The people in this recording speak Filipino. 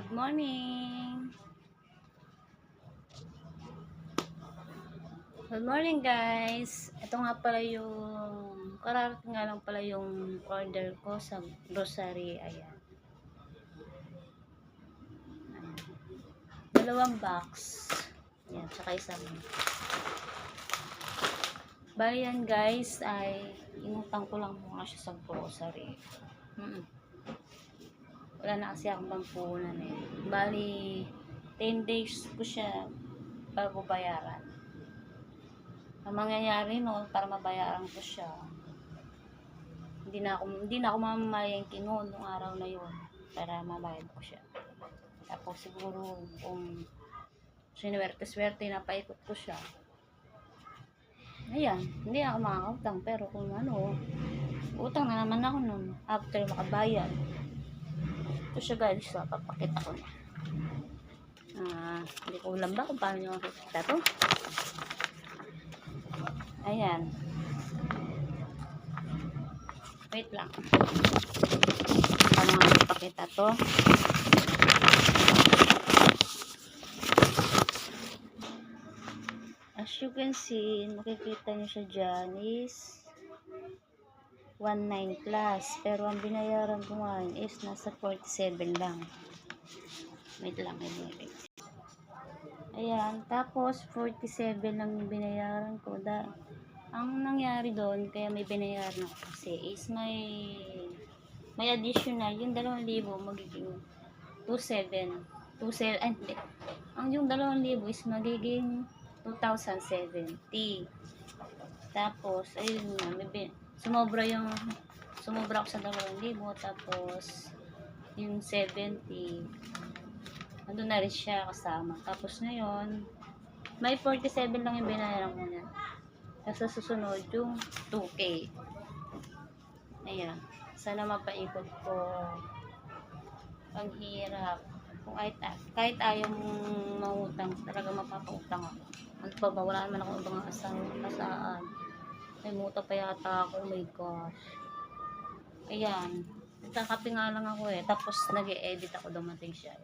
Good morning! Good morning guys! Ito nga pala yung kararating nga lang pala yung order ko sa grocery. Ayan. Dalawang box. Ayan, tsaka isang. Bali yan guys ay inutang ko lang muna siya sa grocery. Wala na kasi akong pampunan eh. Bali 10 days ko siya bago bayaran. Ang mangyayari no, para mabayaran ko siya, hindi na ako mamamalengke noon nung araw na yun para mabayad ko siya. Tapos siguro kung sinuwerte-swerte na paikot ko siya, ayan, hindi ako makakautang. Pero kung ano, utang na naman ako nun after makabayad. Ito siya guys, so, papakita ko na. Hindi ko alam ba kung paano nyo makikita to. Ayan. Wait lang. Paano nga ipakita to? As you can see, makikita nyo siya dyan is 19 plus. Pero ang binayaran ko ngayon is nasa 47 lang. Wait lang. Ayan. Tapos 47 lang yung binayaran ko. Ang nangyari doon, kaya may binayaran ako kasi is may additional, yung 2,000 magiging 2,700. Ay hindi. Yung 2,000 is magiging 2,070. Tapos, ayun nga, sumobra ako sa 2,000, tapos yung 70, andun na rin siya kasama. Tapos ngayon, may 47 lang yung binayaran ko na. Sa susunod yung 2K. Ayan. Sana mapaikot ko. Ang hirap. Kung kahit ayaw mong mangutang, talaga mapapautang ako. Ano pa ba? Wala naman ako ibang asaan. May muta pa yata ako. Oh my gosh. Ayan. Nagkakape nga lang ako eh. Tapos nag-e-edit ako, dumating siya.